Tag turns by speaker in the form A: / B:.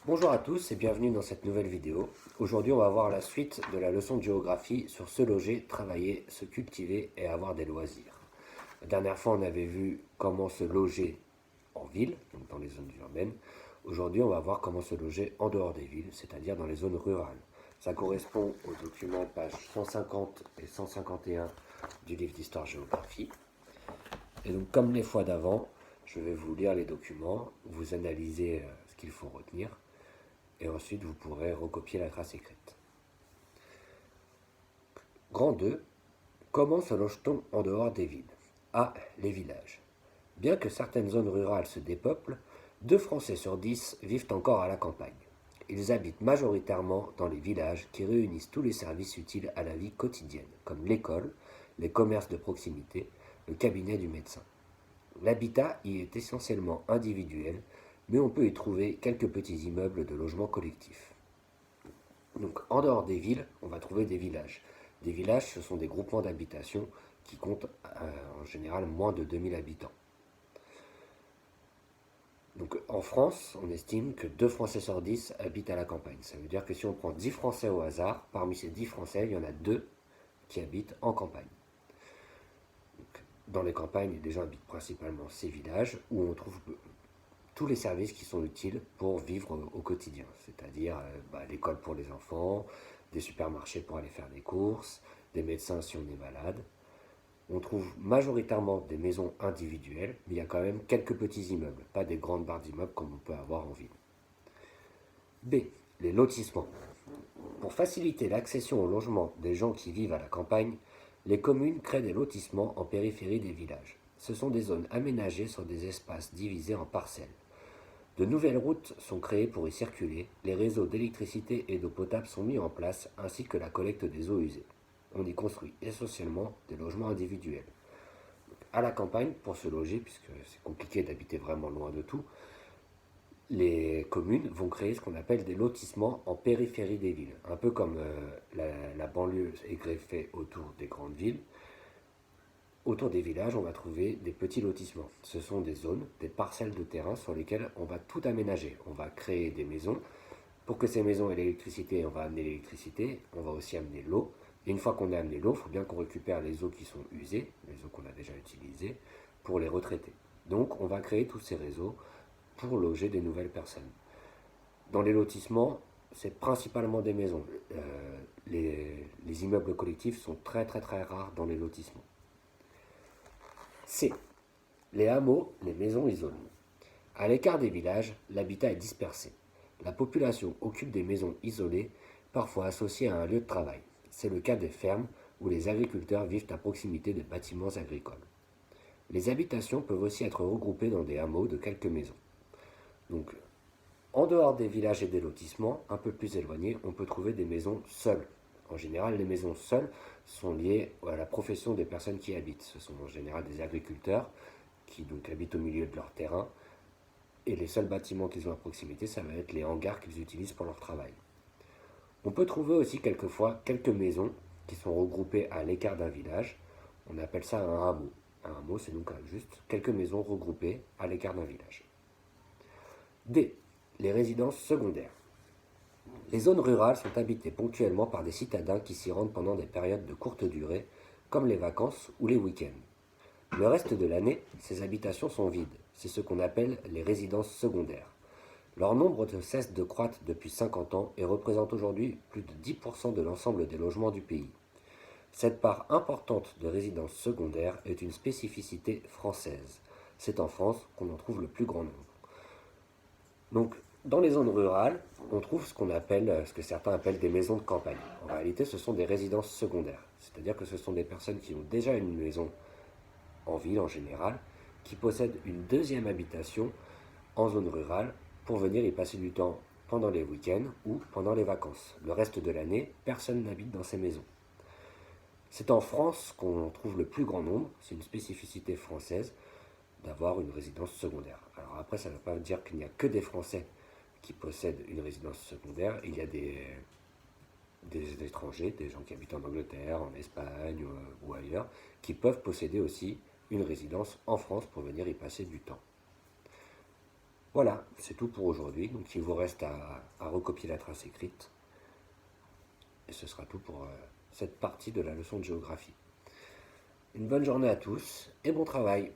A: Bonjour à tous et bienvenue dans cette nouvelle vidéo. Aujourd'hui on va voir la suite de la leçon de géographie sur se loger, travailler, se cultiver et avoir des loisirs. La dernière fois on avait vu comment se loger en ville, donc dans les zones urbaines. Aujourd'hui on va voir comment se loger en dehors des villes, c'est-à-dire dans les zones rurales. Ça correspond aux documents pages 150 et 151 du livre d'histoire-géographie. Et donc comme les fois d'avant, je vais vous lire les documents, vous analyser ce qu'il faut retenir et ensuite vous pourrez recopier la trace écrite. Grand 2. Comment se loge-t-on en dehors des villes? A. Les villages. Bien que certaines zones rurales se dépeuplent, 2 Français sur 10 vivent encore à la campagne. Ils habitent majoritairement dans les villages qui réunissent tous les services utiles à la vie quotidienne, comme l'école, les commerces de proximité, le cabinet du médecin. L'habitat y est essentiellement individuel, mais on peut y trouver quelques petits immeubles de logement collectif. Donc, en dehors des villes, on va trouver des villages. Des villages, ce sont des groupements d'habitation qui comptent en général moins de 2000 habitants. Donc, en France, on estime que 2 Français sur 10 habitent à la campagne. Ça veut dire que si on prend 10 Français au hasard, parmi ces 10 Français, il y en a 2 qui habitent en campagne. Donc, dans les campagnes, les gens habitent principalement ces villages où on trouve tous les services qui sont utiles pour vivre au quotidien, c'est-à-dire l'école pour les enfants, des supermarchés pour aller faire des courses, des médecins si on est malade. On trouve majoritairement des maisons individuelles, mais il y a quand même quelques petits immeubles, pas des grandes barres d'immeubles comme on peut avoir en ville. B. Les lotissements. Pour faciliter l'accession au logement des gens qui vivent à la campagne, les communes créent des lotissements en périphérie des villages. Ce sont des zones aménagées sur des espaces divisés en parcelles. De nouvelles routes sont créées pour y circuler, les réseaux d'électricité et d'eau potable sont mis en place, ainsi que la collecte des eaux usées. On y construit essentiellement des logements individuels. À la campagne, pour se loger, puisque c'est compliqué d'habiter vraiment loin de tout, les communes vont créer ce qu'on appelle des lotissements en périphérie des villes. Un peu comme la banlieue est greffée autour des grandes villes, autour des villages, on va trouver des petits lotissements. Ce sont des zones, des parcelles de terrain sur lesquelles on va tout aménager. On va créer des maisons. Pour que ces maisons aient l'électricité, on va amener l'électricité. On va aussi amener l'eau. Et une fois qu'on a amené l'eau, il faut bien qu'on récupère les eaux qui sont usées, les eaux qu'on a déjà utilisées, pour les retraiter. Donc on va créer tous ces réseaux pour loger des nouvelles personnes. Dans les lotissements, c'est principalement des maisons. Les immeubles collectifs sont très très très rares dans les lotissements. C. Les hameaux, les maisons isolées. À l'écart des villages, l'habitat est dispersé. La population occupe des maisons isolées, parfois associées à un lieu de travail. C'est le cas des fermes où les agriculteurs vivent à proximité de bâtiments agricoles. Les habitations peuvent aussi être regroupées dans des hameaux de quelques maisons. Donc, en dehors des villages et des lotissements, un peu plus éloignés, on peut trouver des maisons seules. En général, les maisons seules sont liées à la profession des personnes qui y habitent. Ce sont en général des agriculteurs qui donc habitent au milieu de leur terrain. Et les seuls bâtiments qu'ils ont à proximité, ça va être les hangars qu'ils utilisent pour leur travail. On peut trouver aussi quelquefois quelques maisons qui sont regroupées à l'écart d'un village. On appelle ça un hameau. Un hameau, c'est donc juste quelques maisons regroupées à l'écart d'un village. D. Les résidences secondaires. Les zones rurales sont habitées ponctuellement par des citadins qui s'y rendent pendant des périodes de courte durée, comme les vacances ou les week-ends. Le reste de l'année, ces habitations sont vides. C'est ce qu'on appelle les résidences secondaires. Leur nombre ne cesse de croître depuis 50 ans et représente aujourd'hui plus de 10% de l'ensemble des logements du pays. Cette part importante de résidences secondaires est une spécificité française. C'est en France qu'on en trouve le plus grand nombre. Donc, dans les zones rurales, on trouve ce que certains appellent des maisons de campagne. En réalité, ce sont des résidences secondaires. C'est-à-dire que ce sont des personnes qui ont déjà une maison en ville en général, qui possèdent une deuxième habitation en zone rurale pour venir y passer du temps pendant les week-ends ou pendant les vacances. Le reste de l'année, personne n'habite dans ces maisons. C'est en France qu'on trouve le plus grand nombre, c'est une spécificité française, d'avoir une résidence secondaire. Alors après, ça ne veut pas dire qu'il n'y a que des Français qui possèdent une résidence secondaire. Il y a des étrangers, des gens qui habitent en Angleterre, en Espagne ou ailleurs, qui peuvent posséder aussi une résidence en France pour venir y passer du temps. Voilà, c'est tout pour aujourd'hui. Donc il vous reste à recopier la trace écrite. Et ce sera tout pour cette partie de la leçon de géographie. Une bonne journée à tous et bon travail.